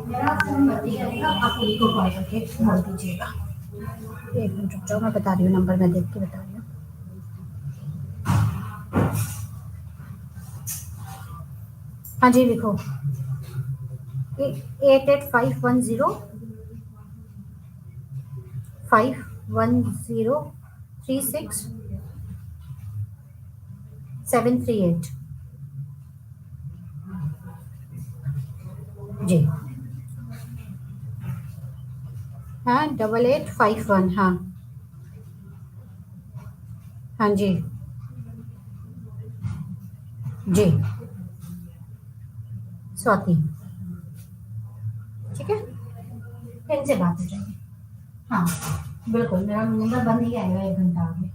मेरा फोन बंद ही रहेगा, आप उनको कॉल करके बोल दीजिएगा। एक मिनट रुक जाओ, मैं बता रही हूँ, नंबर मैं देख के बता रही हूँ। हाँ जी लिखो, 8851051036 738 जी। हाँ 8851, हाँ हाँ जी जी, स्वाति, ठीक है, फिर से बात हो जाएगी। हाँ बिल्कुल, मेरा नंबर बंद ही आएगा 1 घंटा आगे।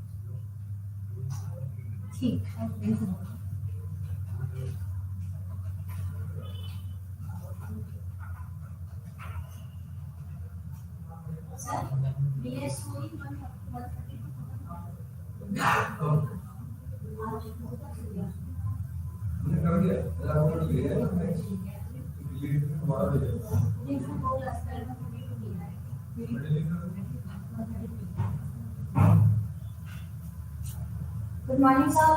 ठीक है, गुड मॉर्निंग सर।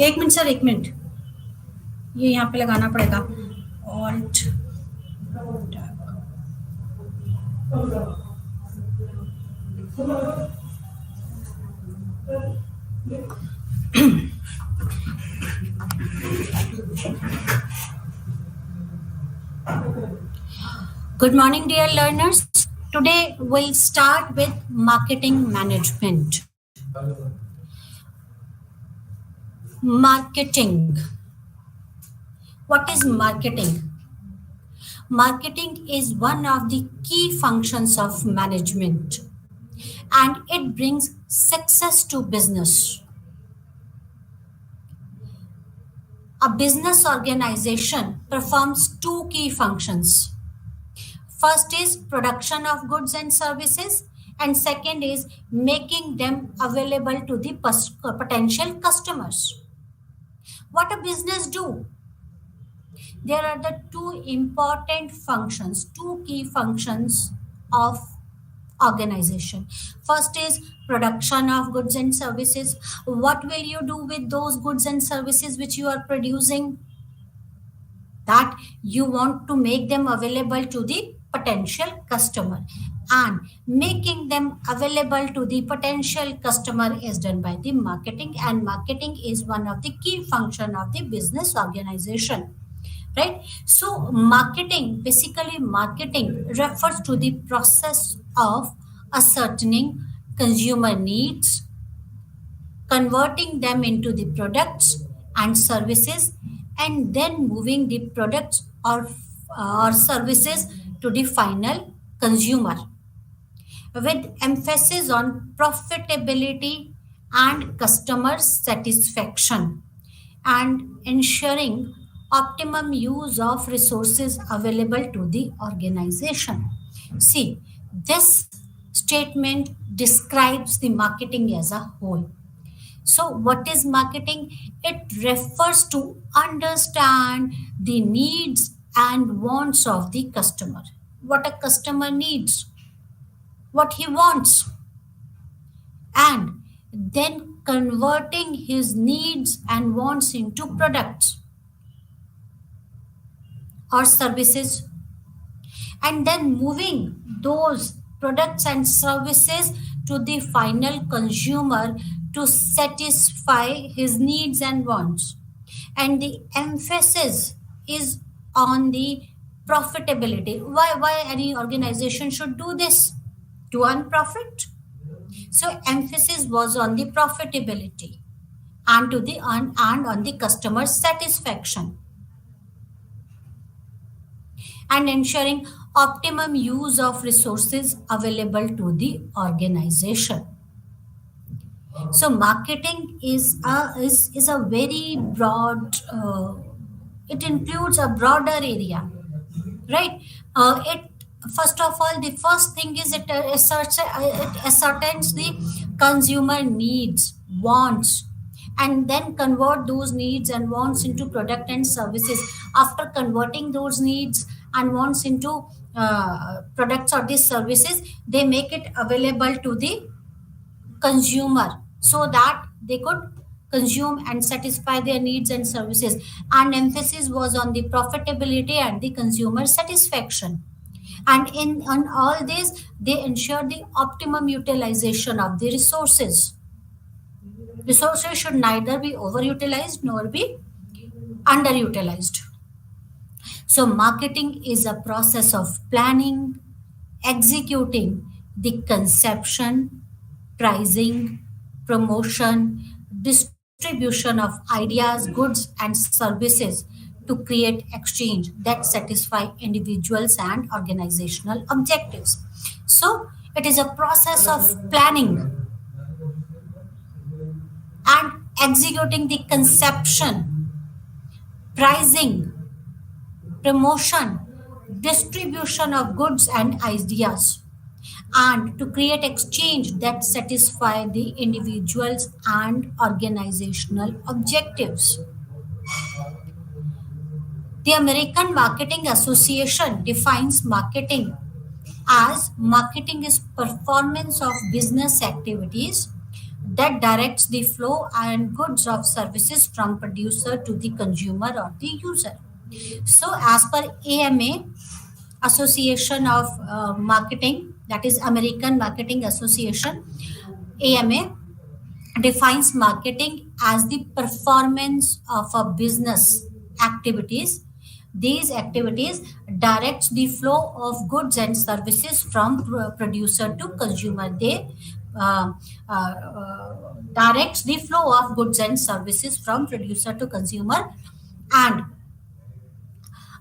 एक मिनट सर, 1 मिनट, ये यहाँ पे लगाना पड़ेगा। Alt Good morning, dear learners. Today we'll start with marketing management. Marketing. What is marketing? Marketing is one of the key functions of management, and it brings success to business. A business organization performs two key functions. First is production of goods and services, and second is making them available to the potential customers. What a business do? There are the two important functions, two key functions of organization. First is production of goods and services. What will you do with those goods and services which you are producing? That you want to make them available to the potential customer, and making them available to the potential customer is done by the marketing, and marketing is one of the key function of the business organization, right? So basically marketing refers to the process of ascertaining consumer needs, converting them into the products and services, and then moving the products or services to the final consumer, with emphasis on profitability and customer satisfaction, and ensuring optimum use of resources available to the organization. See, this statement describes the marketing as a whole. So, what is marketing? It refers to understand the needs and wants of the customer. What a customer needs, what he wants, and then converting his needs and wants into products or services, and then moving those products and services to the final consumer to satisfy his needs and wants. And the emphasis is on the profitability. Why any organization should do this? To earn profit. So emphasis was on the profitability and on the customer satisfaction, and ensuring optimum use of resources available to the organization. So marketing is a very broad it includes a broader area, right? It first of all, the first thing is it ascertains the consumer needs, wants, and then convert those needs and wants into product and services. After converting those needs and wants into products or these services, they make it available to the consumer so that they could consume and satisfy their needs and services, and emphasis was on the profitability and the consumer satisfaction. And in on all this, they ensure the optimum utilization of the resources. Resources should neither be overutilized nor be underutilized. So marketing is a process of planning, executing the conception, pricing, promotion, distribution of ideas, goods, and services to create exchange that satisfy individuals and organizational objectives. So it is a process of planning and executing the conception, pricing, promotion, distribution of goods and ideas, and to create exchange that satisfy the individuals and organizational objectives. The American Marketing Association defines marketing as marketing is performance of business activities that directs the flow and goods of services from producer to the consumer or the user. So as per AMA, Association of Marketing, that is American Marketing Association, AMA defines marketing as the performance of a business activities. These activities directs the flow of goods and services from producer to consumer. They uh, directs the flow of goods and services from producer to consumer. And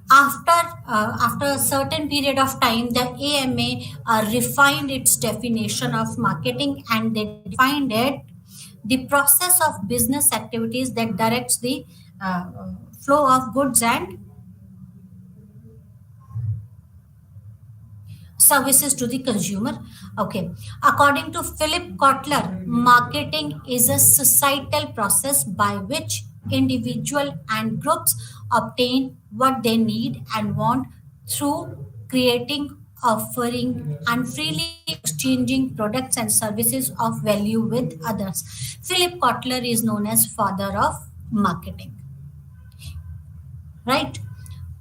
after after a certain period of time, the AMA refined its definition of marketing, and they defined it the process of business activities that directs the uh, flow of goods and services to the consumer. Okay. According to Philip Kotler, marketing is a societal process by which individual and groups obtain what they need and want through creating, offering, and freely exchanging products and services of value with others. Philip Kotler is known as father of marketing, right?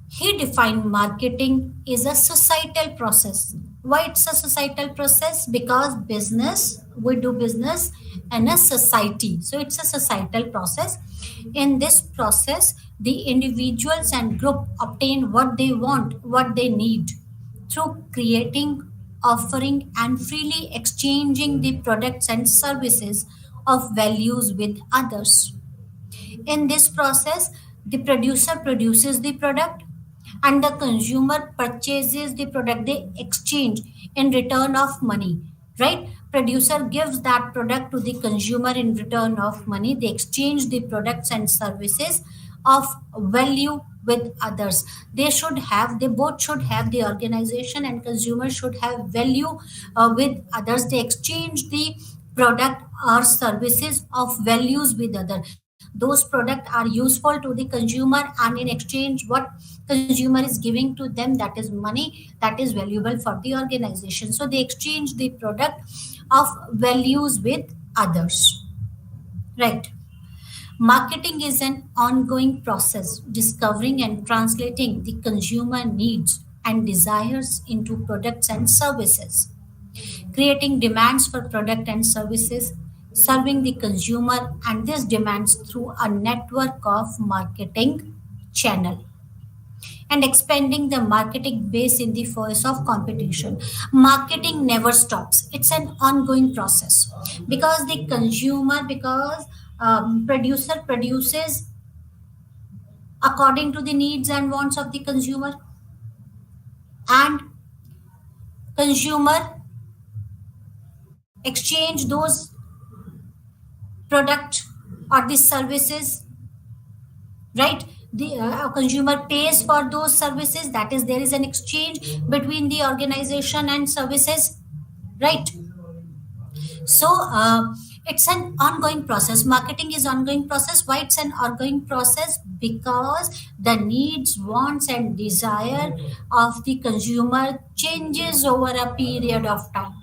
He defined marketing is a societal process. Why it's a societal process? Because business, we do business in a society. So it's a societal process. In this process, the individuals and group obtain what they want, what they need through creating, offering, and freely exchanging the products and services of values with others. In this process, the producer produces the product and the consumer purchases the product. They exchange in return of money, right? Producer gives that product to the consumer in return of money. They exchange the products and services of value with others. They both should have, the organization and consumer should have value with others. They exchange the product or services of values with other. Those products are useful to the consumer, and in exchange what consumer is giving to them, that is money, that is valuable for the organization. So they exchange the product of values with others, right? Marketing is an ongoing process, discovering and translating the consumer needs and desires into products and services, creating demands for product and services, serving the consumer and these demands through a network of marketing channel, and expanding the marketing base in the face of competition. Marketing never stops. It's an ongoing process because the consumer, because producer produces according to the needs and wants of the consumer, and consumer exchange those product or the services, right? the consumer pays for those services. That is, there is an exchange between the organization and services, right? So it's an ongoing process. Marketing is ongoing process. Why it's an ongoing process? Because the needs, wants, and desire of the consumer changes over a period of time,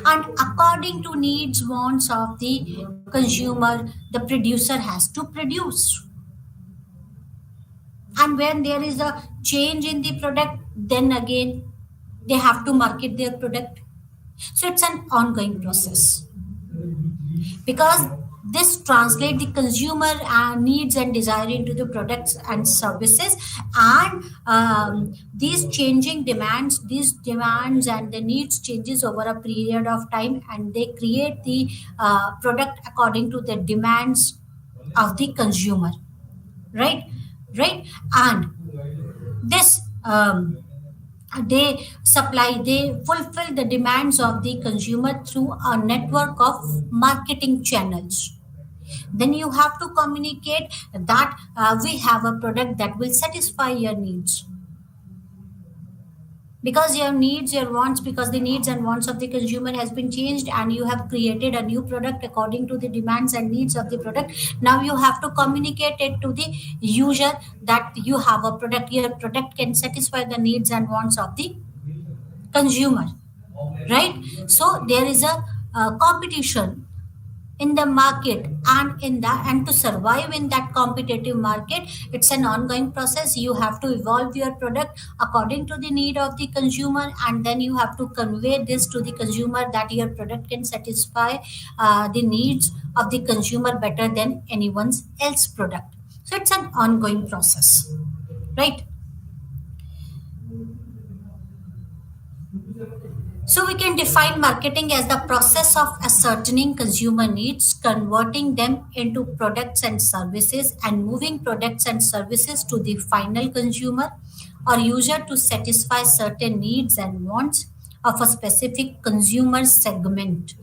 and according to needs, wants of the consumer, the producer has to produce. And when there is a change in the product, then again they have to market their product. So it's an ongoing process, because this translate the consumer needs and desire into the products and services. And these changing demands, these demands and the needs changes over a period of time, and they create the product according to the demands of the consumer, right? Right. And this they fulfill the demands of the consumer through a network of marketing channels. Then you have to communicate that we have a product that will satisfy your needs, because your needs, your wants, because the needs and wants of the consumer has been changed, and you have created a new product according to the demands and needs of the product. Now you have to communicate it to the user that you have a product, your product can satisfy the needs and wants of the consumer, right? So there is a competition in the market, and in that, and to survive in that competitive market, it's an ongoing process. You have to evolve your product according to the need of the consumer, and then you have to convey this to the consumer that your product can satisfy the needs of the consumer better than anyone's else product. So it's an ongoing process, right? So we can define marketing as the process of ascertaining consumer needs, converting them into products and services, and moving products and services to the final consumer or user to satisfy certain needs and wants of a specific consumer segment,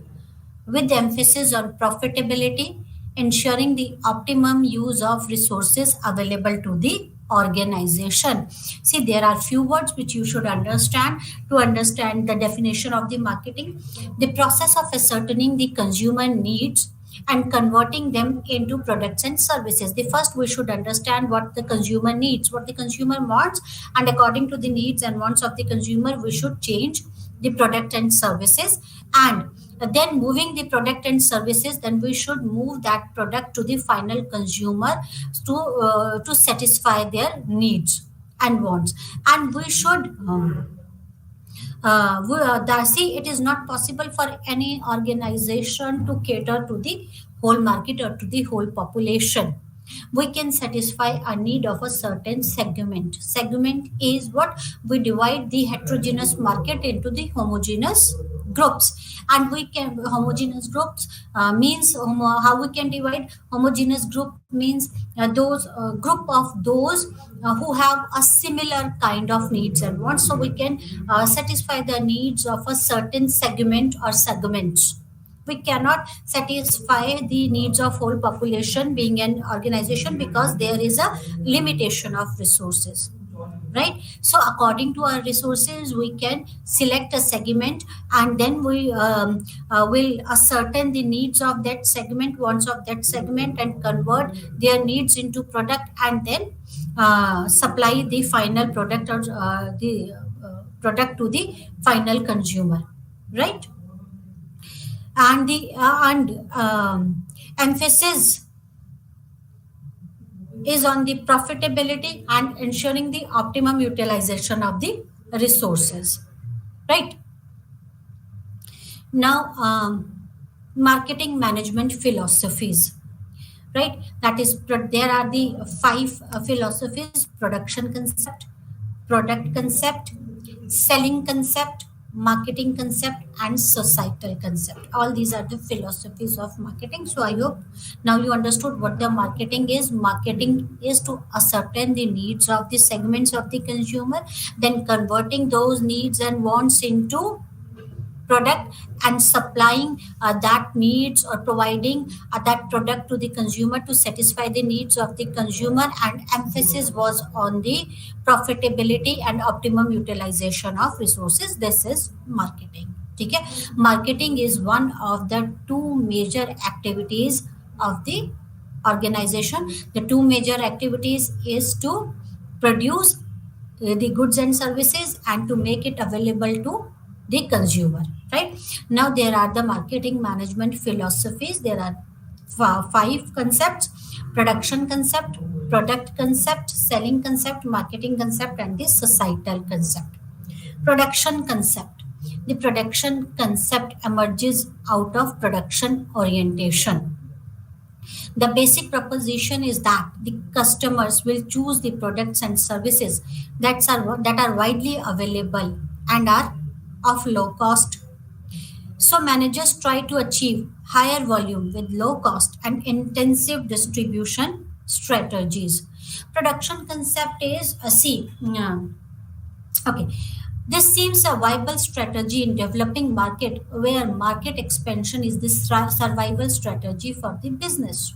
with emphasis on profitability, ensuring the optimum use of resources available to the organization. See, there are few words which you should understand to understand the definition of the marketing. The process of ascertaining the consumer needs and converting them into products and services. The first, we should understand what the consumer needs, what the consumer wants, and according to the needs and wants of the consumer, we should change the product and services. And then moving the product and services, then we should move that product to the final consumer to satisfy their needs and wants. And we should see, it is not possible for any organization to cater to the whole market or to the whole population. We can satisfy a need of a certain segment. Segment is what we divide the heterogeneous market into the homogeneous groups. And we can homogeneous groups means how we can divide homogeneous group means those group of those who have a similar kind of needs and wants. So we can satisfy the needs of a certain segment or segments. We cannot satisfy the needs of whole population being an organization, because there is a limitation of resources, right? So according to our resources, we can select a segment, and then we will ascertain the needs of that segment, wants of that segment, and convert their needs into product, and then supply the final product or the product to the final consumer, right? And the emphasis is on the profitability and ensuring the optimum utilization of the resources, right? Now, marketing management philosophies, right? That is, there are the five philosophies: production concept, product concept, selling concept, marketing concept, and societal concept. All these are the philosophies of marketing. So I hope now you understood what the marketing is. Marketing is to ascertain the needs of the segments of the consumer, then converting those needs and wants into product and supplying that needs or providing that product to the consumer to satisfy the needs of the consumer, and emphasis was on the profitability and optimum utilization of resources. This is marketing. Okay, marketing is one of the two major activities of the organization. The two major activities is to produce the goods and services and to make it available to the consumer. Right now, there are the marketing management philosophies. There are five concepts: production concept, product concept, selling concept, marketing concept, and the societal concept. Production concept: the production concept emerges out of production orientation. The basic proposition is that the customers will choose the products and services that are widely available and are of low cost. So managers try to achieve higher volume with low cost and intensive distribution strategies. Production concept is a C. Okay. This seems a viable strategy in developing market where market expansion is the survival strategy for the business.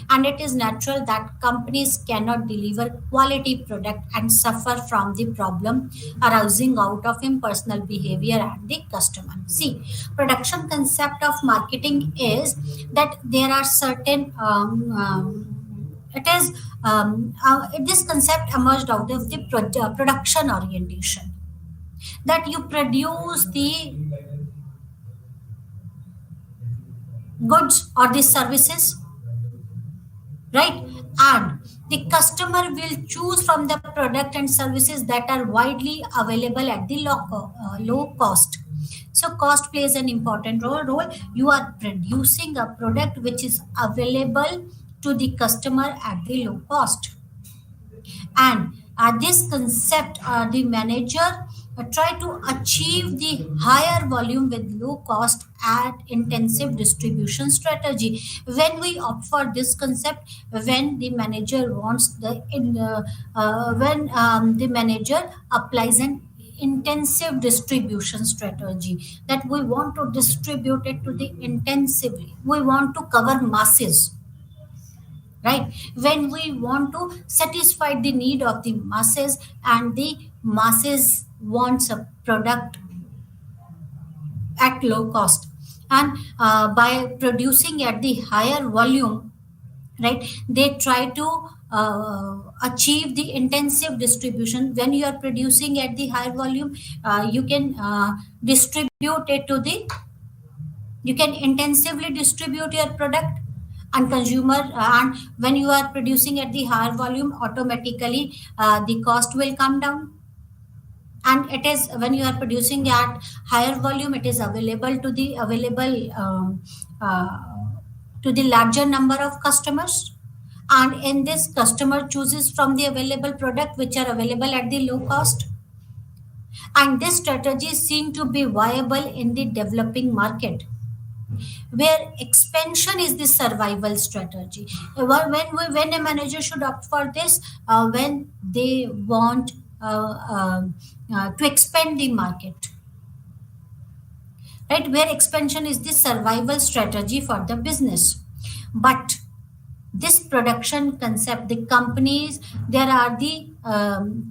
And it is natural that companies cannot deliver quality product and suffer from the problem arising out of impersonal behavior and the customer. See, production concept of marketing is that there are certain it is this concept emerged out of the production orientation, that you produce the goods or the services, right? And the customer will choose from the product and services that are widely available at the low cost. So cost plays an important role. You are producing a product which is available to the customer at the low cost. And this concept, the manager try to achieve the higher volume with low cost at intensive distribution strategy. When we opt for this concept, when the manager wants when the manager applies an intensive distribution strategy, that we want to distribute it to the intensively, we want to cover masses, right? When we want to satisfy the need of the masses, and the masses wants a product at low cost, and by producing at the higher volume, right, they try to achieve the intensive distribution. When you are producing at the higher volume, you can distribute it to the you can intensively distribute your product and consumer, and when you are producing at the higher volume, automatically the cost will come down. And it is when you are producing at higher volume, it is available to the larger number of customers, and in this, customer chooses from the available product which are available at the low cost. And this strategy seem to be viable in the developing market, where expansion is the survival strategy. When a manager should opt for this, when they want to expand the market, right? Where expansion is the survival strategy for the business. But this production concept, the companies, there are the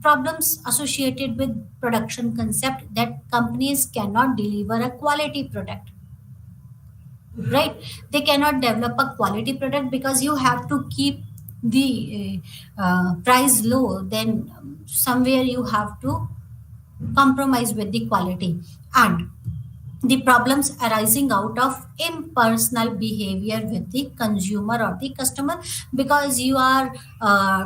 problems associated with production concept, that companies cannot deliver a quality product, right? They cannot develop a quality product because you have to keep the price low, then somewhere you have to compromise with the quality. And the problems arising out of impersonal behavior with the consumer or the customer, because you are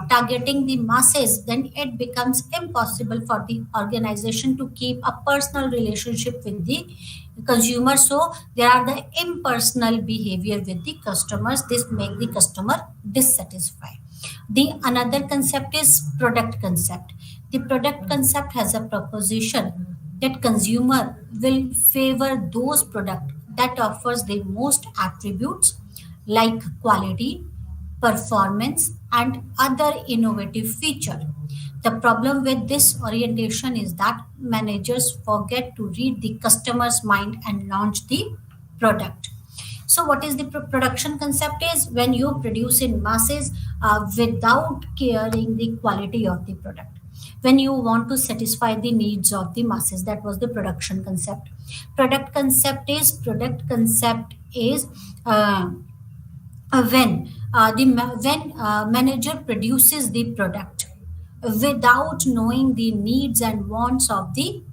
targeting the masses, then it becomes impossible for the organization to keep a personal relationship with the consumer. So there are the impersonal behavior with the customers. This make the customer dissatisfied. The another concept is product concept. The product concept has a proposition that consumer will favor those product that offers the most attributes like quality, performance, and other innovative feature. The problem with this orientation is that managers forget to read the customer's mind and launch the product. So, what is the production concept? Is when you produce in masses without caring the quality of the product. When you want to satisfy the needs of the masses, that was the production concept. Product concept is when manager produces the product without knowing the needs and wants of the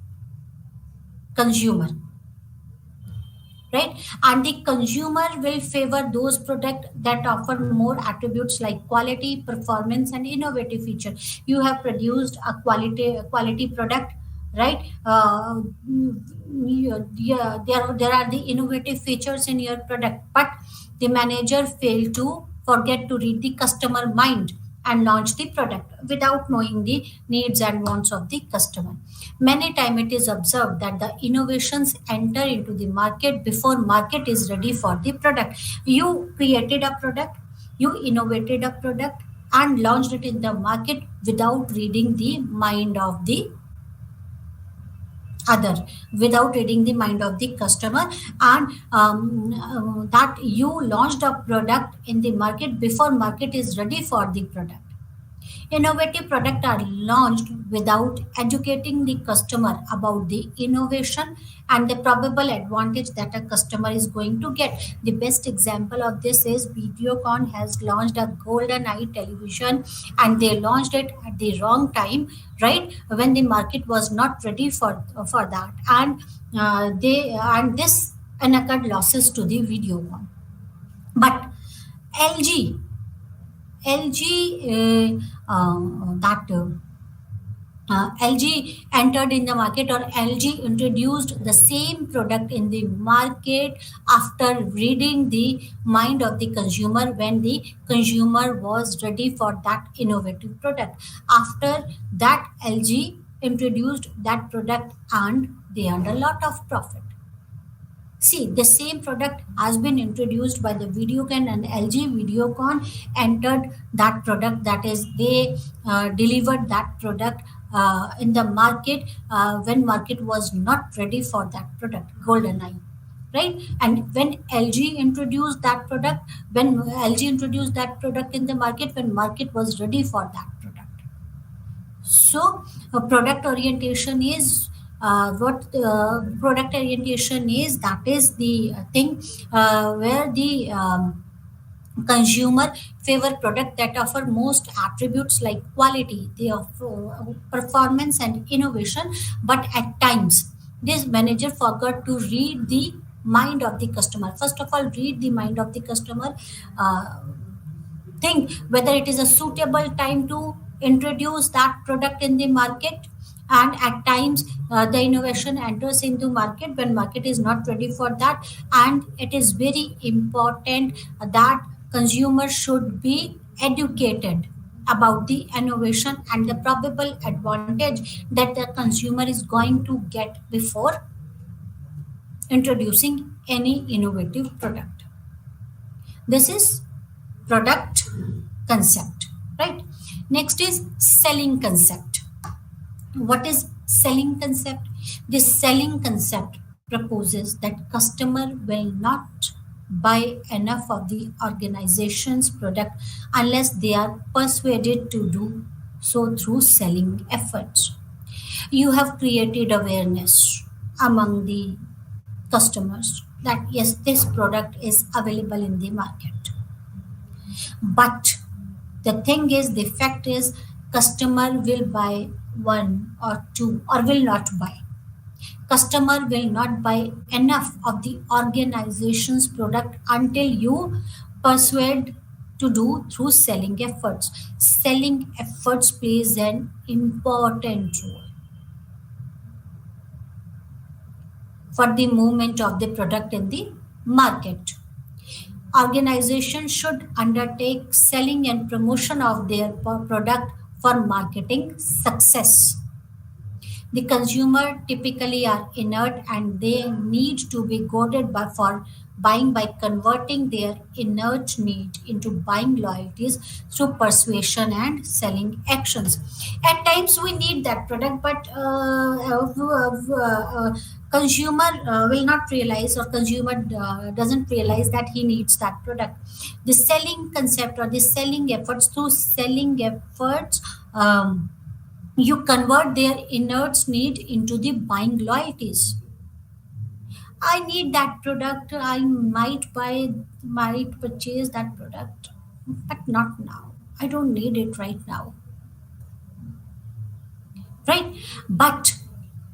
consumer, right? And the consumer will favor those products that offer more attributes like quality, performance, and innovative feature. You have produced a quality product, right? Yeah, there are the innovative features in your product, but the manager failed to forget to read the customer mind and launch the product without knowing the needs and wants of the customer. Many time it is observed that the innovations enter into the market before market is ready for the product. You created a product, you innovated a product and launched it in the market without reading the mind of the other, without reading the mind of the customer, and that you launched a product in the market before market is ready for the product. Innovative products are launched without educating the customer about the innovation and the probable advantage that a customer is going to get. The best example of this is Videocon has launched a golden eye television, and they launched it at the wrong time, right? When the market was not ready for that, and this occurred losses to the Videocon. But LG LG that LG entered in the market, or LG introduced the same product in the market after reading the mind of the consumer when the consumer was ready for that innovative product. After that, LG introduced that product and they earned a lot of profit. See, the same product has been introduced by the Videocon, and LG Videocon entered that product. That is, they delivered that product in the market when market was not ready for that product, GoldenEye, right? And when LG introduced that product, when LG introduced that product in the market, when market was ready for that product. So, product orientation is what product orientation is. That is the thing where the consumer favor product that offer most attributes like quality, they offer performance and innovation. But at times, this manager forgot to read the mind of the customer. First of all, read the mind of the customer. Think whether it is a suitable time to introduce that product in the market, and at times the innovation enters into market when market is not ready for that. And it is very important that consumers should be educated about the innovation and the probable advantage that the consumer is going to get before introducing any innovative product. This is product concept, right? Next is selling concept. What is selling concept? This selling concept proposes that customer will not buy enough of the organization's product unless they are persuaded to do so through selling efforts. You have created awareness among the customers that yes, this product is available in the market. But the thing is, the fact is, customer will buy one or two or will not buy. Customer will not buy enough of the organization's product until you persuade to do through selling efforts. Selling efforts plays an important role for the movement of the product in the market. Organizations should undertake selling and promotion of their product for marketing success. The consumer typically are inert and they need to be goaded by for buying by converting their inert need into buying loyalties through persuasion and selling actions. At times we need that product, but consumer will not realize, or consumer doesn't realize that he needs that product. The selling concept or the selling efforts, through selling efforts, you convert their inert need into the buying loyalties. I need that product. I might purchase that product, but not now. I don't need it right now, right? But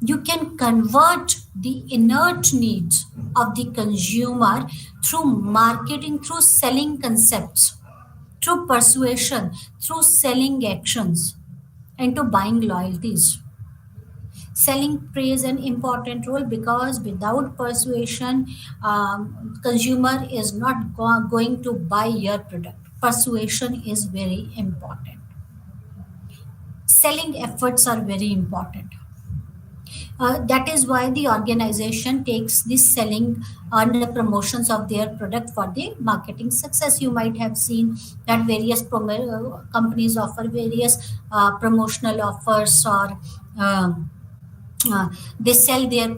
you can convert the inert needs of the consumer through marketing, through selling concepts, through persuasion, through selling actions, into buying loyalties. Selling plays an important role because without persuasion, consumer is not going to buy your product. Persuasion is very important. Selling efforts are very important. That is why the organization takes this selling and the promotions of their product for the marketing success. You might have seen that various companies offer various promotional offers, or they sell their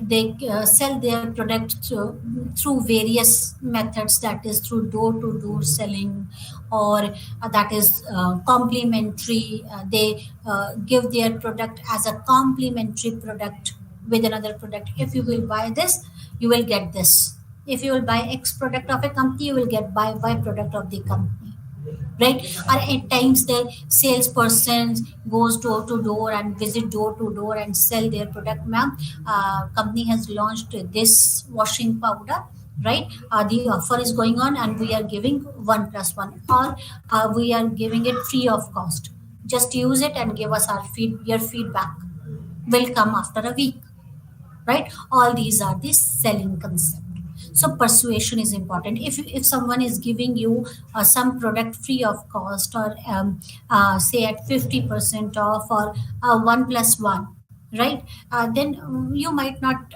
product through various methods, that is through door to door selling, or that is complementary. They give their product as a complementary product with another product. If you will buy this, you will get this. If you will buy X product of a company, you will get buy Y product of the company, right? Or at times the salesperson goes door to door and visit door to door and sell their product. Ma'am, company has launched this washing powder, right? The offer is going on and we are giving 1+1, or we are giving it free of cost. Just use it and give us your feedback. Will come after a week, right? All these are the selling concept. So persuasion is important. If someone is giving you some product free of cost, or say at 50% off, or 1+1, right? Then you might not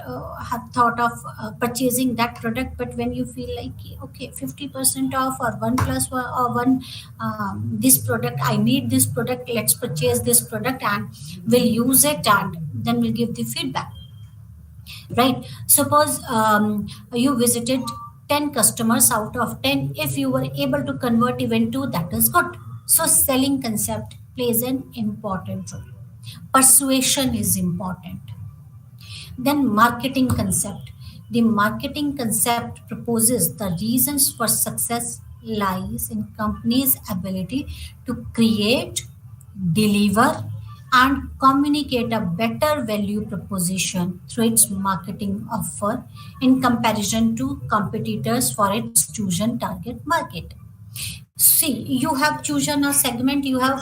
have thought of purchasing that product. But when you feel like, okay, 50% off, or 1+1, or one, this product, I need this product, let's purchase this product and we'll use it, and then we'll give the feedback, right? Suppose you visited 10 customers out of 10. If you were able to convert even 2, that is good. So selling concept plays an important role. Persuasion is important. Then marketing concept. The marketing concept proposes the reasons for success lies in company's ability to create, deliver, and communicate a better value proposition through its marketing offer in comparison to competitors for its chosen target market. See, you have chosen a segment, you have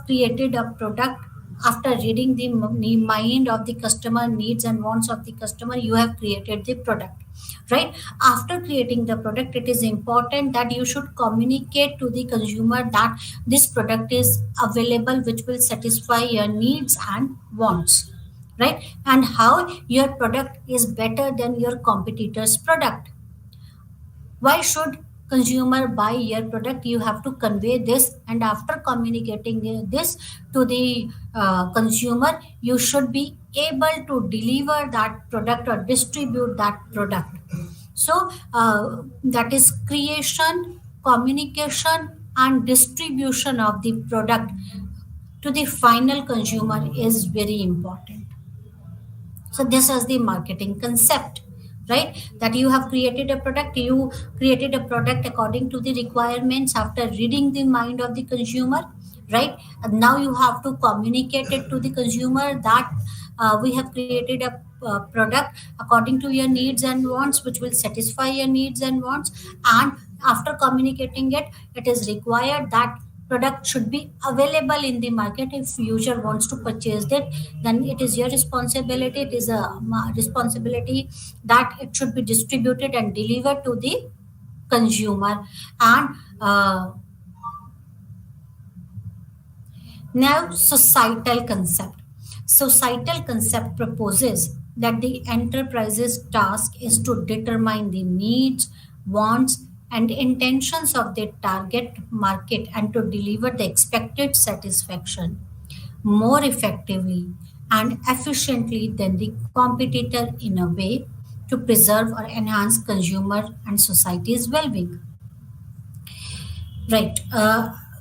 created a product. After reading the mind of the customer, needs and wants of the customer, you have created the product, right? After creating the product, it is important that you should communicate to the consumer that this product is available, which will satisfy your needs and wants, right? And how your product is better than your competitor's product. Why should consumer buy your product? You have to convey this, and after communicating this to the consumer, you should be able to deliver that product or distribute that product. So that is creation, communication, and distribution of the product to the final consumer is very important. So this is the marketing concept, right? That you have created a product. You created a product according to the requirements after reading the mind of the consumer, right? And now you have to communicate it to the consumer that we have created a product according to your needs and wants, which will satisfy your needs and wants. And after communicating it, it is required that product should be available in the market. If user wants to purchase it, then it is your responsibility. It is a responsibility that it should be distributed and delivered to the consumer. And now societal concept proposes that the enterprise's task is to determine the needs, wants, and intentions of their target market and to deliver the expected satisfaction more effectively and efficiently than the competitor in a way to preserve or enhance consumer and society's well-being. Right.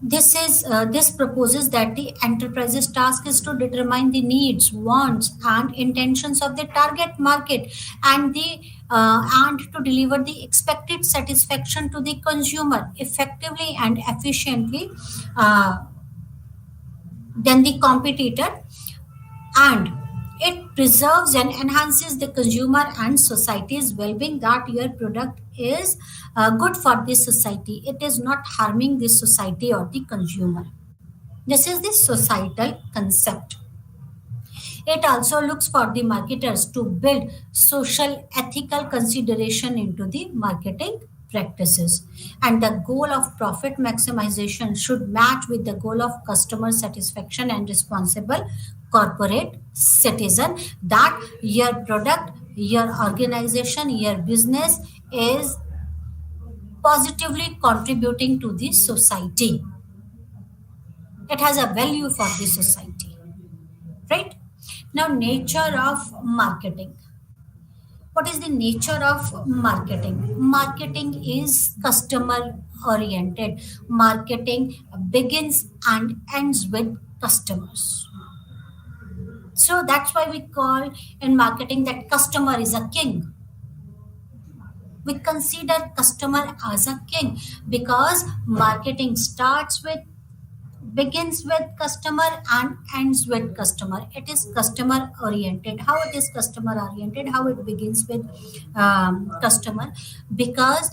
This proposes that the enterprise's task is to determine the needs, wants, and intentions of the target market, and to deliver the expected satisfaction to the consumer effectively and efficiently uh, than the competitor, and it preserves and enhances the consumer and society's well-being, that your product is good for the society, it is not harming the society or the consumer. This is the societal concept. It also looks for the marketers to build social ethical consideration into the marketing practices. And the goal of profit maximization should match with the goal of customer satisfaction and responsible corporate citizen, that your product, your organization, your business is positively contributing to the society. It has a value for the society, right? Now, nature of marketing. What is the nature of marketing? Marketing is customer oriented. Marketing begins and ends with customers. So that's why we call in marketing that customer is a king. We consider customer as a king because marketing starts with, begins with customer and ends with customer. It is customer oriented. How it is customer oriented? How it begins with customer? Because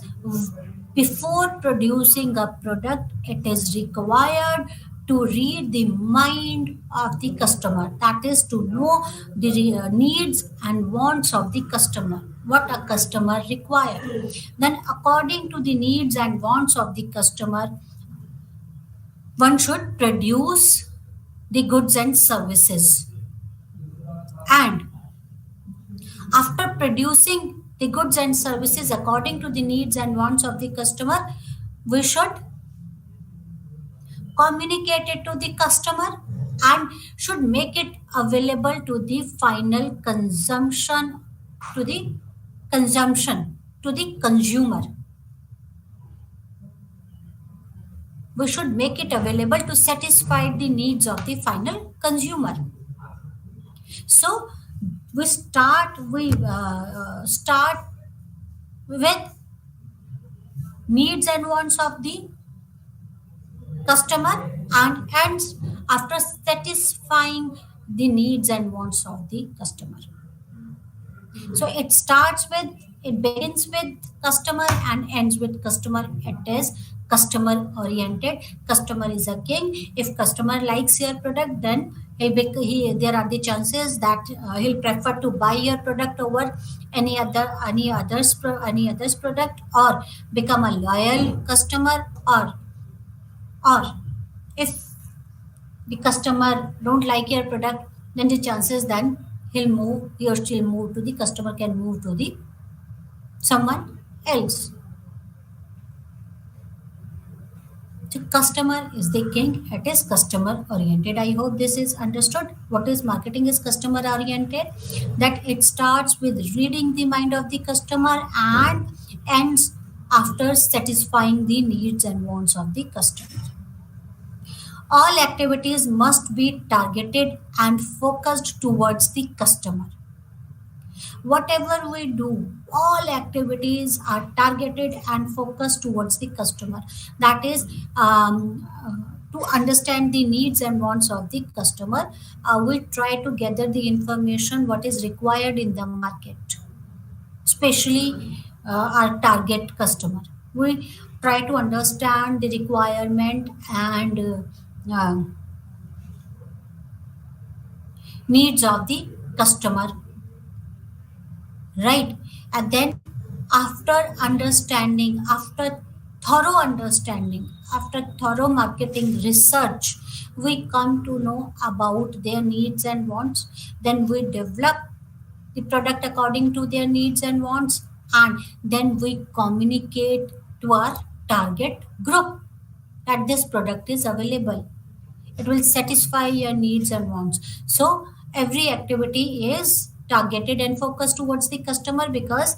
before producing a product, it is required to read the mind of the customer. That is to know the needs and wants of the customer, what a customer require. Then, according to the needs and wants of the customer, one should produce the goods and services. And after producing the goods and services according to the needs and wants of the customer, we should communicate it to the customer and should make it available to the final to the consumption, to the consumer. We should make it available to satisfy the needs of the final consumer. So we start with needs and wants of the customer and ends after satisfying the needs and wants of the customer. So it begins with customer and ends with customer. It is customer oriented. Customer is a king. If customer likes your product, then there are the chances that he'll prefer to buy your product over any others product, or become a loyal customer, or if the customer don't like your product, then the chances then he or she'll move to the customer can move to the someone else. So customer is the king. It is customer oriented. I hope this is understood. What is marketing is customer oriented. That it starts with reading the mind of the customer and ends after satisfying the needs and wants of the customer. All activities must be targeted and focused towards the customer. Whatever we do, all activities are targeted and focused towards the customer. That is, to understand the needs and wants of the customer, we try to gather the information what is required in the market, especially our target customer. We try to understand the requirement and needs of the customer, right? And then after understanding, after thorough marketing research, we come to know about their needs and wants. Then we develop the product according to their needs and wants, and then we communicate to our target group that this product is available. It will satisfy your needs and wants. So every activity is targeted and focused towards the customer, because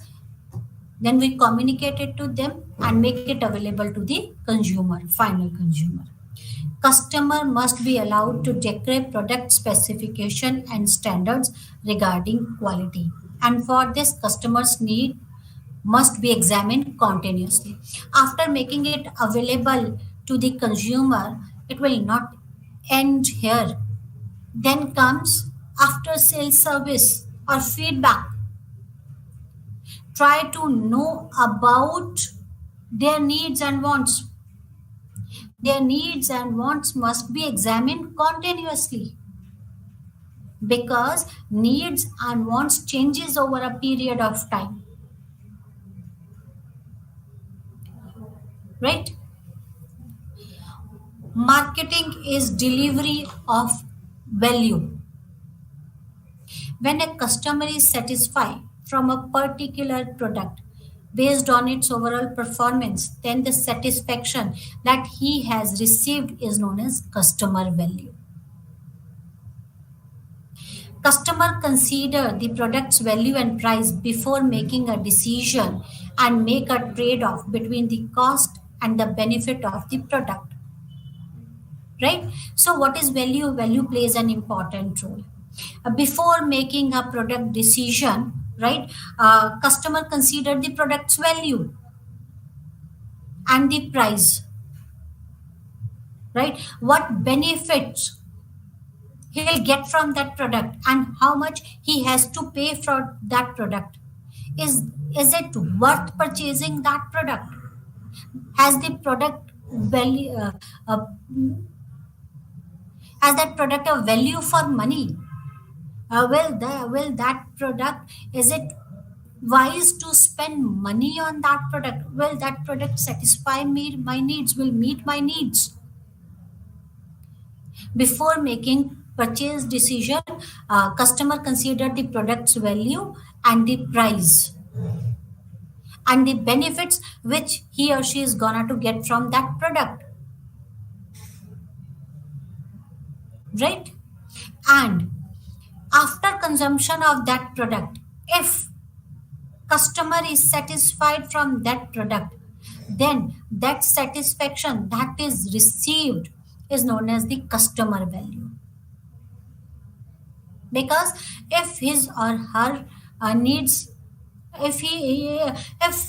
then we communicate it to them and make it available to the consumer, final consumer. Customer must be allowed to declare product specification and standards regarding quality. And for this, customers' need must be examined continuously. After making it available to the consumer, it will not end here. Then comes after sales service or feedback. Try to know about their needs and wants. Their needs and wants must be examined continuously, because needs and wants changes over a period of time, right? Marketing is delivery of value. When a customer is satisfied from a particular product based on its overall performance, then the satisfaction that he has received is known as customer value. Customer consider the product's value and price before making a decision and make a trade-off between the cost and the benefit of the product. Right? So what is value? Value plays an important role. Before making a product decision, right? Customer consider the product's value and the price, right? What benefits he'll get from that product and how much he has to pay for that product. Is it worth purchasing that product? Has the product value? Has that product a value for money? Will that product, is it wise to spend money on that product? Will that product satisfy me, my needs, will meet my needs? Before making purchase decision, customer consider the product's value and the price and the benefits which he or she is gonna to get from that product, right? And after consumption of that product, if customer is satisfied from that product, then that satisfaction that is received is known as the customer value. Because if his or her needs, if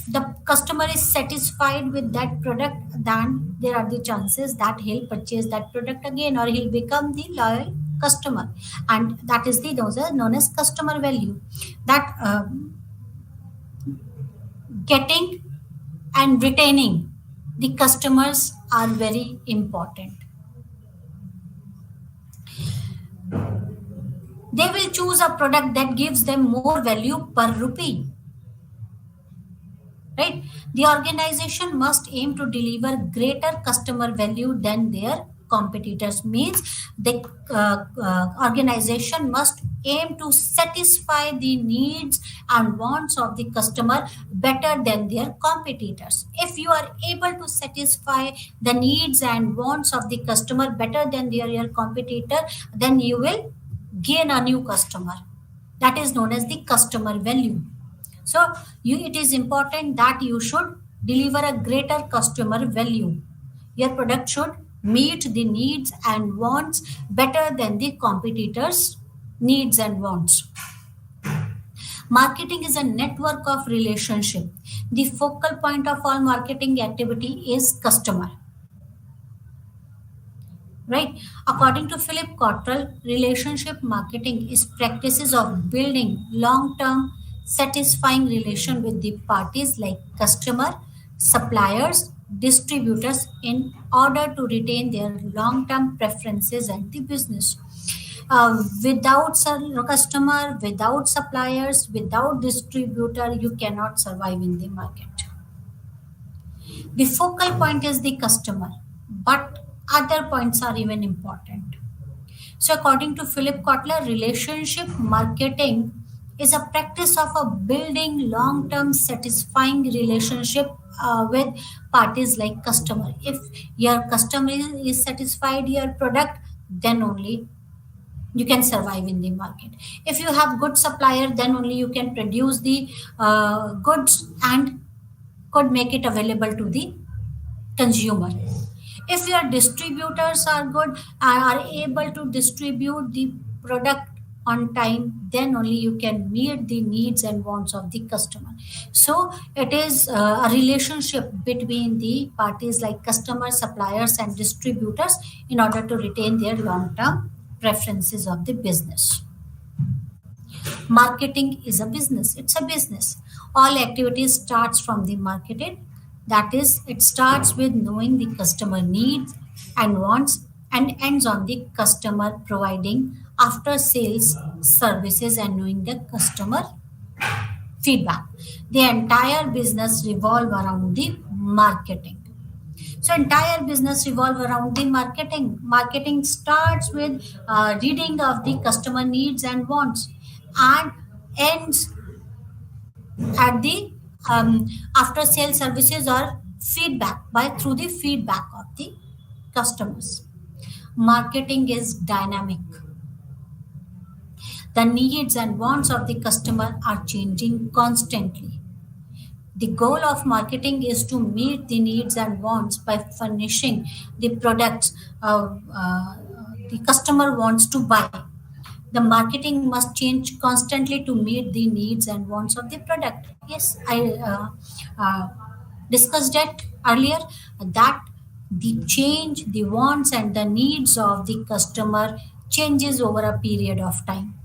the customer is satisfied with that product, then there are the chances that he'll purchase that product again, or he'll become the loyal customer, and that is the, those are known as customer value. That getting and retaining the customers are very important. They will choose a product that gives them more value per rupee, right? The organization must aim to deliver greater customer value than their competitors. Means the organization must aim to satisfy the needs and wants of the customer better than their competitors. If you are able to satisfy the needs and wants of the customer better than your competitor, then you will gain a new customer. That is known as the customer value. So it is important that you should deliver a greater customer value. Your product should meet the needs and wants better than the competitors' needs and wants. Marketing is a network of relationship. The focal point of all marketing activity is customer. Right? According to Philip Cottrell, relationship marketing is practices of building long-term satisfying relation with the parties like customer, suppliers, distributors in order to retain their long-term preferences and the business. Without customer, without suppliers, without distributor, you cannot survive in the market. The focal point is the customer, but other points are even important. So, according to Philip Kotler, relationship marketing is a practice of a building long-term satisfying relationship with parties like customer. If your customer is satisfied your product, then only you can survive in the market. If you have good supplier, then only you can produce the goods and could make it available to the consumer. If your distributors are good, are able to distribute the product on time, then only you can meet the needs and wants of the customer. So it is a relationship between the parties like customers, suppliers and distributors in order to retain their long term preferences of the business. Marketing is a business. It's a business. All activities starts from the marketing. That is, it starts with knowing the customer needs and wants and ends on the customer providing after sales services and knowing the customer feedback. The entire business revolve around the marketing. So entire business revolve around the marketing. Marketing starts with reading of the customer needs and wants and ends at the after sale services or feedback by through the feedback of the customers. Marketing is dynamic. The needs and wants of the customer are changing constantly. The goal of marketing is to meet the needs and wants by furnishing the products the customer wants to buy. The marketing must change constantly to meet the needs and wants of the product. Yes, I uh, discussed that earlier that the change, the wants and the needs of the customer changes over a period of time,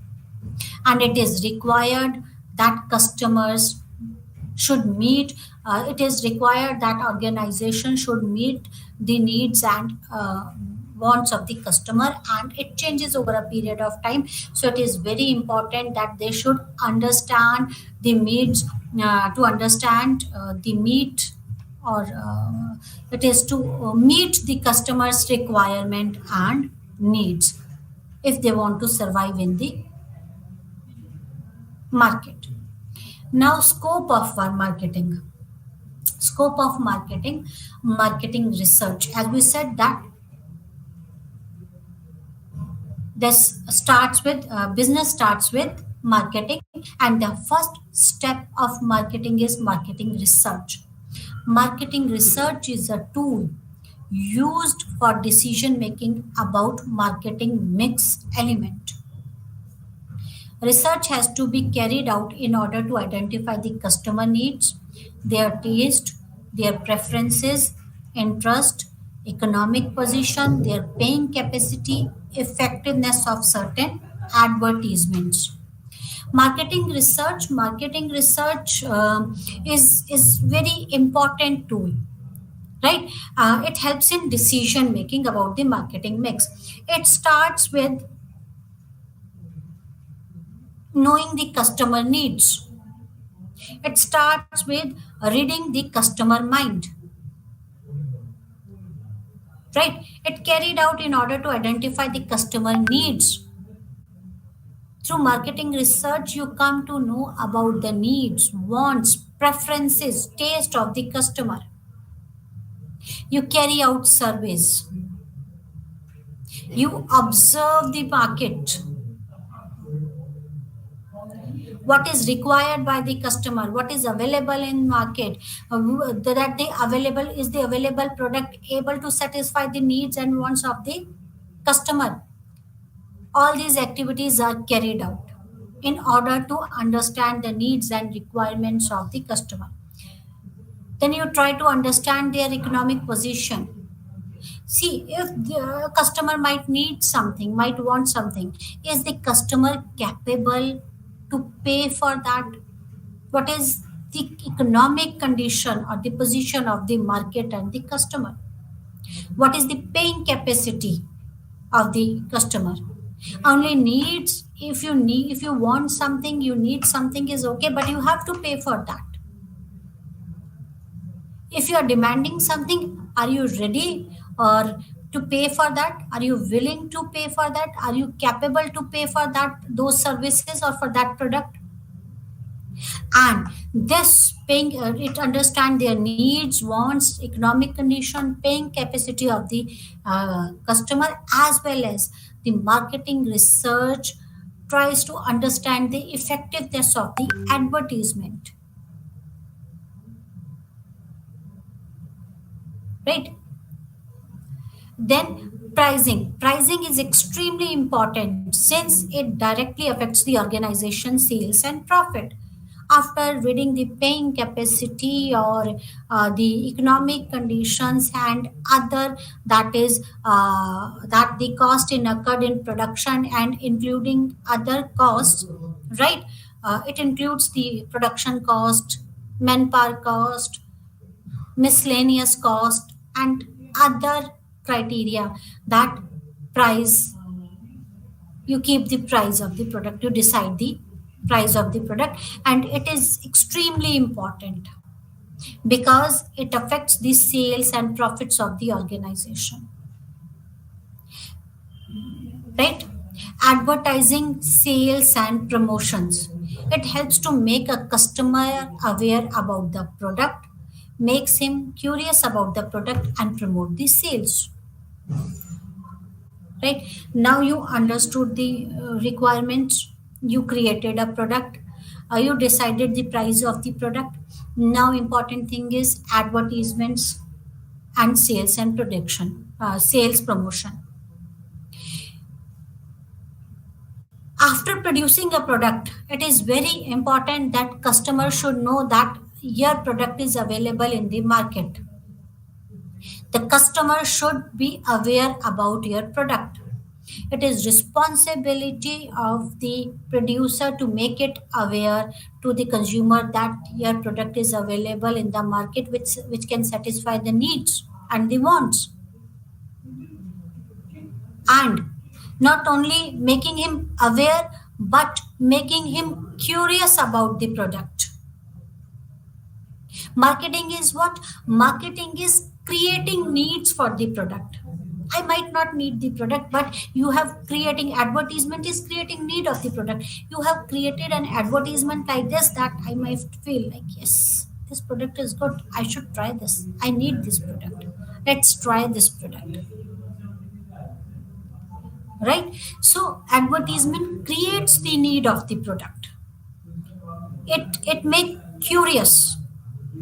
and it is required that customers should meet it is required that organization should meet the needs and wants of the customer, and it changes over a period of time. So it is very important that they should understand the needs to understand the meet or it is to meet the customer's requirement and needs if they want to survive in the market. Now, scope of our marketing. Scope of marketing, marketing research. As we said that this starts with business starts with marketing, and the first step of marketing is marketing research. Marketing research is a tool used for decision making about marketing mix element. Research has to be carried out in order to identify the customer needs, their taste, their preferences, interest, economic position, their paying capacity, effectiveness of certain advertisements. Marketing research is very important tool, right? It helps in decision making about the marketing mix. It starts with knowing the customer needs. It starts with reading the customer mind, right? It carried out in order to identify the customer needs. Through marketing research, you come to know about the needs, wants, preferences, taste of the customer. You carry out surveys. You observe the market, what is required by the customer, what is available in market, that the available is the available product able to satisfy the needs and wants of the customer. All these activities are carried out in order to understand the needs and requirements of the customer. Then you try to understand their economic position. See, if the customer might need something, might want something, is the customer capable to pay for that? What is the economic condition or the position of the market and the customer? What is the paying capacity of the customer? Only needs, if you want something, you need something is okay, but you have to pay for that. If you are demanding something, are you ready or to pay for that? Are you willing to pay for that? Are you capable to pay for that those services or for that product? And this paying it understand their needs, wants, economic condition, paying capacity of the customer, as well as the marketing research tries to understand the effectiveness of the advertisement, right? Then pricing is extremely important since it directly affects the organization sales and profit. After reading the paying capacity or the economic conditions and other, that is that the cost in occurred in production and including other costs, right? It includes the production cost, manpower cost, miscellaneous cost, and other criteria. That price, you keep the price of the product, you decide the price of the product, and it is extremely important because it affects the sales and profits of the organization, right? Advertising, sales, and promotions, it helps to make a customer aware about the product, makes him curious about the product, and promote the sales, right? Now you understood the requirements, you created a product, you decided the price of the product. Now important thing is advertisements and sales and production, sales promotion. After producing a product, it is very important that customers should know that your product is available in the market. The customer should be aware about your product. It is responsibility of the producer to make it aware to the consumer that your product is available in the market, which can satisfy the needs and the wants. And not only making him aware, but making him curious about the product. Marketing is what? Marketing is creating needs for the product. I might not need the product, but you have creating advertisement is creating need of the product. You have created an advertisement like this that I might feel like, yes, this product is good. I should try this. I need this product. Let's try this product. Right? So advertisement creates the need of the product. It make curious.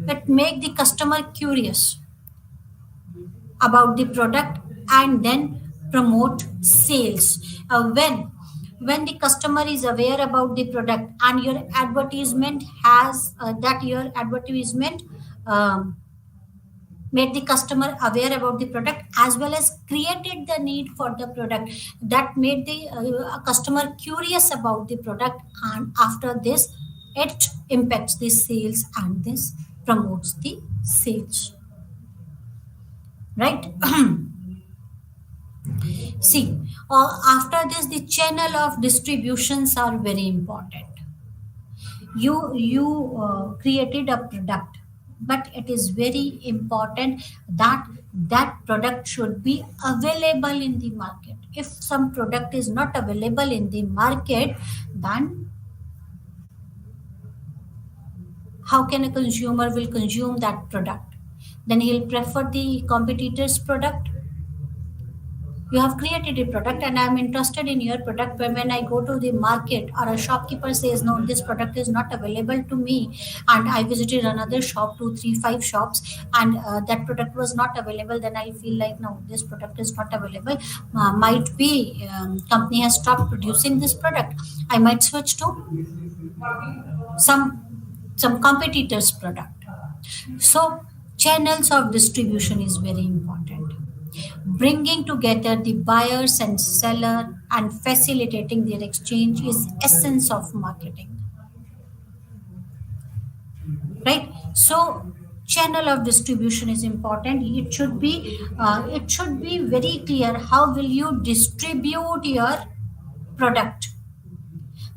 It make the customer curious about the product, and then promote sales. When the customer is aware about the product and your advertisement has that your advertisement um, made the customer aware about the product as well as created the need for the product, that made the customer curious about the product, and after this it impacts the sales and this promotes the sales, right? See, after this, the channel of distributions are very important. You created a product, but it is very important that that product should be available in the market. If some product is not available in the market, then how can a consumer will consume that product? Then he'll prefer the competitor's product. You have created a product and I'm interested in your product, but when I go to the market or a shopkeeper says no, this product is not available to me, and I visited another shop, two three five shops, and that product was not available, then I feel like no, this product is not available. Might be company has stopped producing this product. I might switch to some some competitors product. So channels of distribution is very important. Bringing together the buyers and seller and facilitating their exchange is essence of marketing, right? So channel of distribution is important. It should be very clear how will you distribute your product,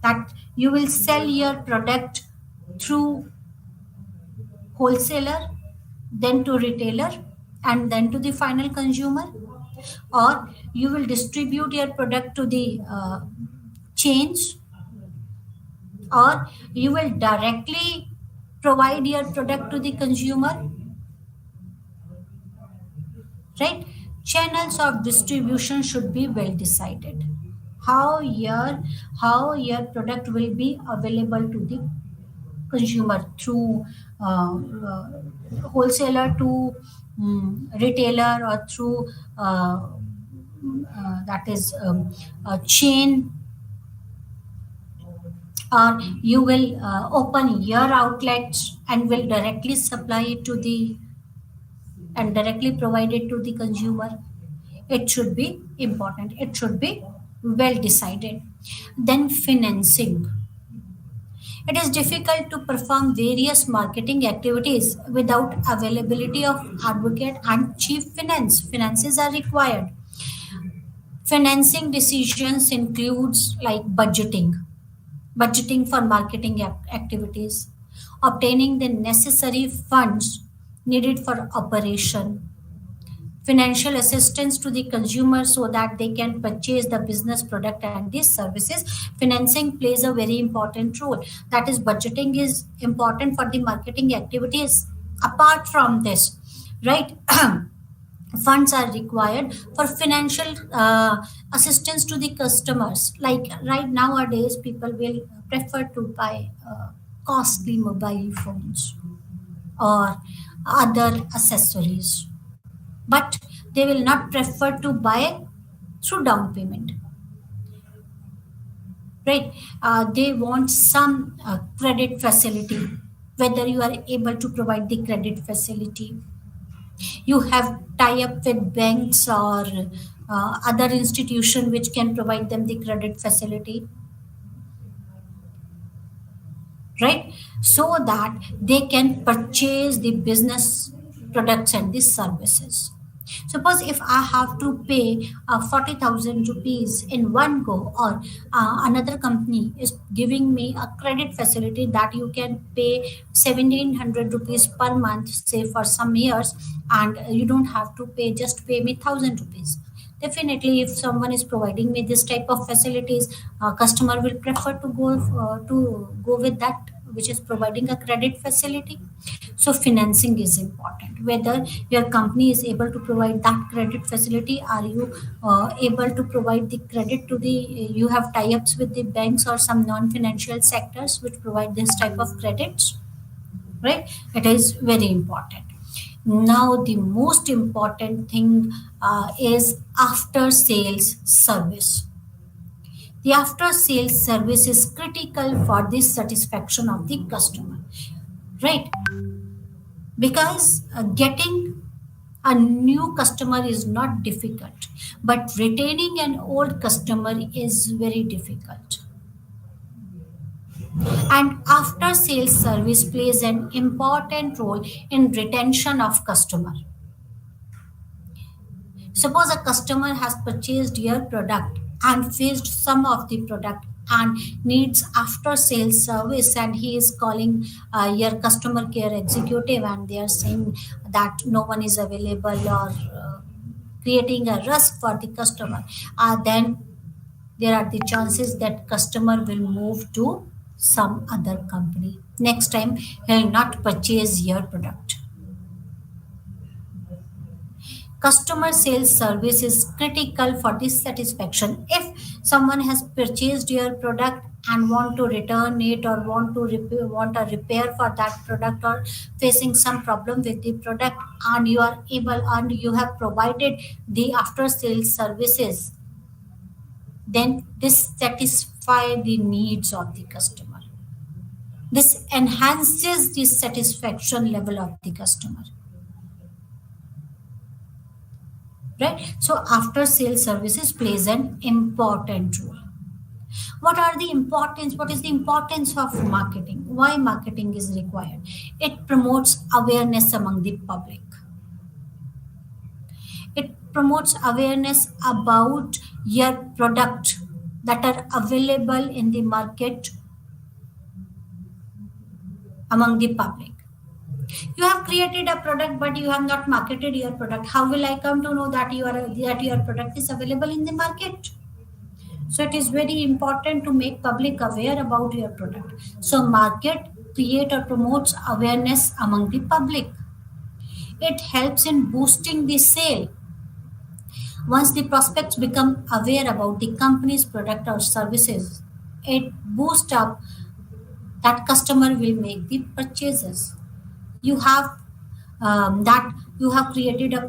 that you will sell your product through wholesaler, then to retailer, and then to the final consumer, or you will distribute your product to the chains, or you will directly provide your product to the consumer, right? Channels of distribution should be well decided. How your how your product will be available to the consumer through wholesaler to retailer, or through that is a chain, or you will open your outlets and will directly supply it to the and directly provide it to the consumer. It should be important, it should be well decided. Then financing. It is difficult to perform various marketing activities without availability of advocate and chief finance. Finances are required. Financing decisions includes like budgeting for marketing activities, obtaining the necessary funds needed for operation, financial assistance to the consumer so that they can purchase the business product and these services. Financing plays a very important role. That is, budgeting is important for the marketing activities. Apart from this, right, funds are required for financial assistance to the customers. Like right nowadays, people will prefer to buy costly mobile phones or other accessories, but they will not prefer to buy through down payment, right? They want some credit facility. Whether you are able to provide the credit facility, you have tie up with banks or other institution which can provide them the credit facility, right? So that they can purchase the business products and the services. Suppose if I have to pay 40,000 rupees in one go, or another company is giving me a credit facility that you can pay 1,700 rupees per month, say for some years, and you don't have to pay, just pay me 1,000 rupees. Definitely, if someone is providing me this type of facilities, customer will prefer to go with that which is providing a credit facility. So financing is important. Whether your company is able to provide that credit facility, are you able to provide the credit to the, you have tie-ups with the banks or some non-financial sectors which provide this type of credits, right? It is very important. Now the most important thing is after sales service. The after sales service is critical for the satisfaction of the customer, right? Because getting a new customer is not difficult, but retaining an old customer is very difficult. And after sales service plays an important role in retention of customer. Suppose a customer has purchased your product and faced some of the product and needs after sales service, and he is calling your customer care executive and they are saying that no one is available, or creating a risk for the customer, then there are the chances that customer will move to some other company. Next time he'll not purchase your product. Customer sales service is critical for this satisfaction. If someone has purchased your product and want to return it, or want a repair for that product, or facing some problem with the product, and you are able and you have provided the after sales services, then this satisfy the needs of the customer. This enhances the satisfaction level of the customer, right? So after sales services plays an important role. What is the importance of marketing? Why marketing is required? It promotes awareness among the public. It promotes awareness about your product that are available in the market among the public. You have created a product but you have not marketed your product. How will I come to know that your product is available in the market? So it is very important to make public aware about your product. So market, create or promotes awareness among the public. It helps in boosting the sale. Once the prospects become aware about the company's product or services, it boosts up that customer will make the purchases. You have that you have created a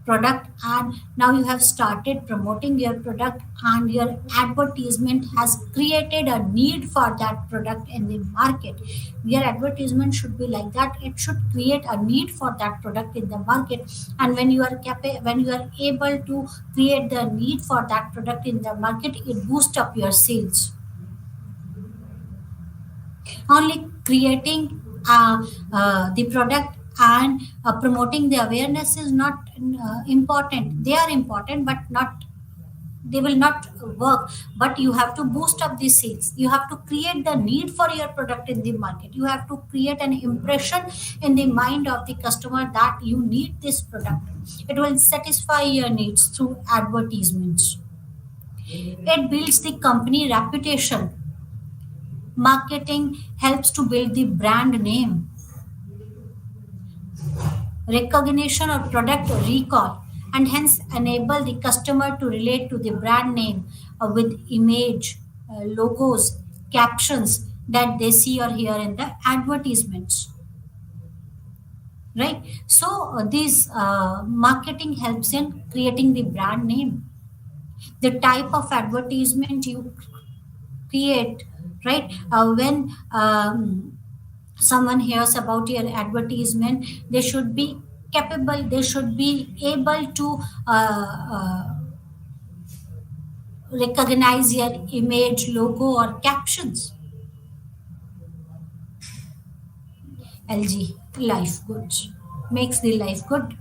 product, and now you have started promoting your product, and your advertisement has created a need for that product in the market. Your advertisement should be like that. It should create a need for that product in the market. And when you are when you are able to create the need for that product in the market, it boosts up your sales. Only creating the product and promoting the awareness is not important. They are important, but not, they will not work. But you have to boost up the sales. You have to create the need for your product in the market. You have to create an impression in the mind of the customer that you need this product. It will satisfy your needs through advertisements. It builds the company reputation. Marketing helps to build the brand name, recognition or product recall, and hence enable the customer to relate to the brand name with image, logos, captions that they see or hear in the advertisements. Right? So, this marketing helps in creating the brand name. The type of advertisement you create, right? When someone hears about your advertisement, they should be capable, they should be able to recognize your image, logo, or captions. LG Life Goods makes the life good,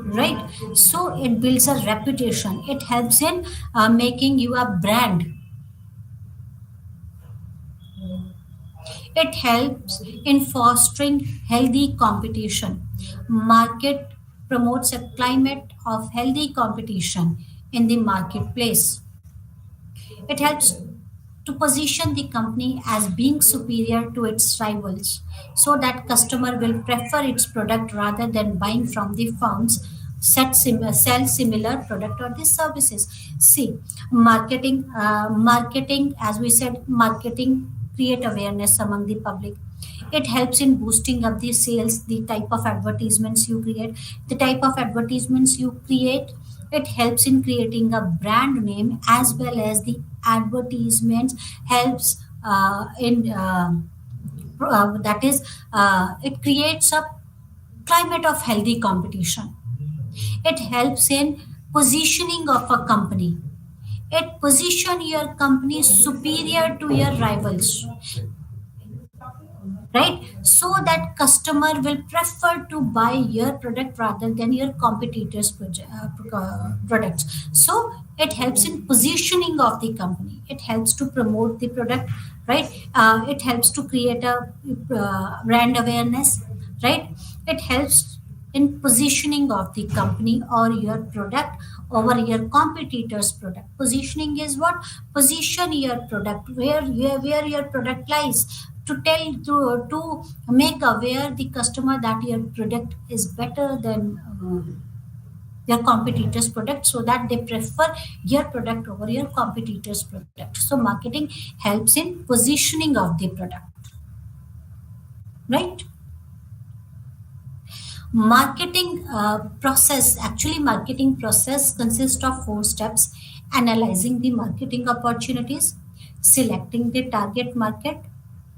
right? So it builds a reputation. It helps in making you a brand. It helps in fostering healthy competition. Market promotes a climate of healthy competition in the marketplace. It helps to position the company as being superior to its rivals so that customer will prefer its product rather than buying from the firms sell similar product or the services. See, marketing, as we said, marketing create awareness among the public. It helps in boosting up the sales. The type of advertisements you create, it helps in creating a brand name, as well as the advertisements helps in that is it creates a climate of healthy competition. It helps in positioning of a company. It position your company superior to your rivals, right? So that customer will prefer to buy your product rather than your competitors products. So it helps in positioning of the company. It helps to promote the product, right? It helps to create a brand awareness, right? It helps in positioning of the company or your product over your competitors product. Positioning is what? Position your product where your product lies, to to make aware the customer that your product is better than your competitors product, so that they prefer your product over your competitors product. So marketing helps in positioning of the product, right? Marketing process consists of four steps: analyzing the marketing opportunities, selecting the target market,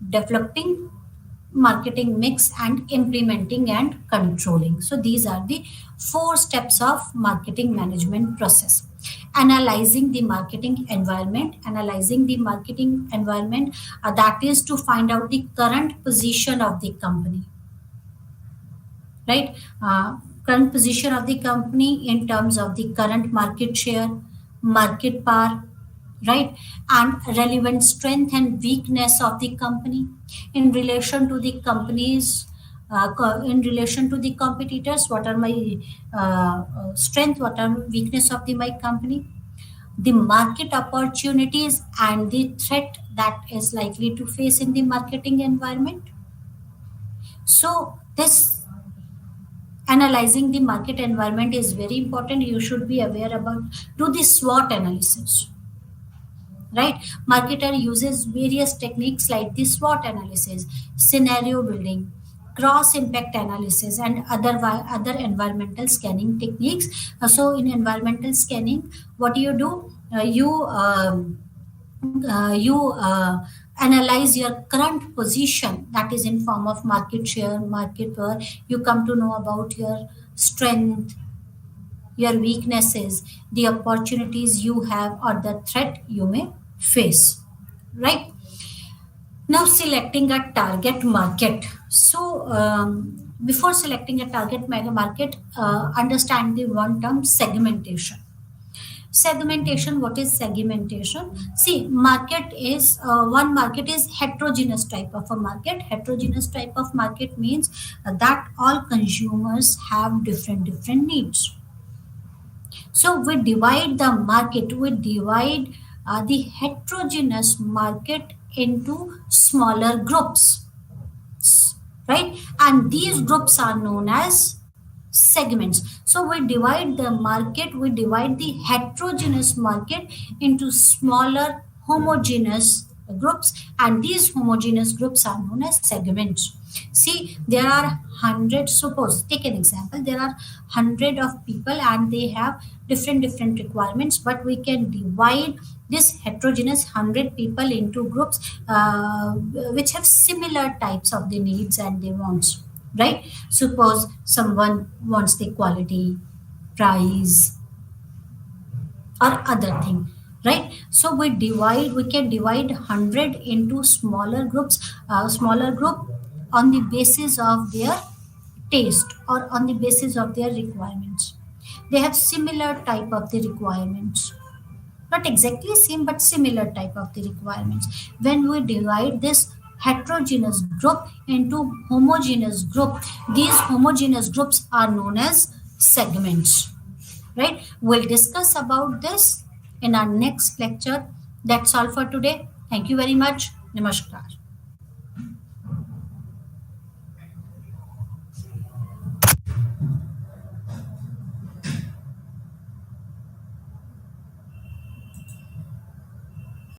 developing marketing mix, and implementing and controlling. So these are the four steps of marketing management process. Analyzing the marketing environment, that is to find out the current position of the company, right? Current position of the company in terms of the current market share, market power, right? And relevant strength and weakness of the company in relation to the company's in relation to the competitors, what are my strength, what are weakness of the my company, the market opportunities and the threat that is likely to face in the marketing environment. So this analyzing the market environment is very important. You should be aware about do the SWOT analysis, right? Marketer uses various techniques like the SWOT analysis, scenario building, cross impact analysis, and other environmental scanning techniques. So in environmental scanning, what do? You analyze your current position, that is in form of market share, market power. You come to know about your strength, your weaknesses, the opportunities you have, or the threat you may face, right? Now, selecting a target market. So, before selecting a target mega market, understand the one term segmentation. Segmentation, what is segmentation? See, market is one market is heterogeneous type of a market. Heterogeneous type of market means that all consumers have different needs. So we divide the market, we divide the heterogeneous market into smaller groups, right? And these groups are known as segments. So we divide the market, we divide the heterogeneous market into smaller homogeneous groups, and these homogeneous groups are known as segments. See, there are hundreds, suppose take an example, there are hundred of people and they have different requirements, but we can divide this heterogeneous 100 people into groups which have similar types of the needs and the wants, right? Suppose someone wants the quality, price, or other thing, right? So we can divide 100 into smaller groups, smaller group on the basis of their taste or on the basis of their requirements. They have similar type of the requirements, not exactly same but similar type of the requirements. When we divide this heterogeneous group into homogeneous group, these homogeneous groups are known as segments, right? We'll discuss about this in our next lecture. That's all for today. Thank you very much. Namaskar.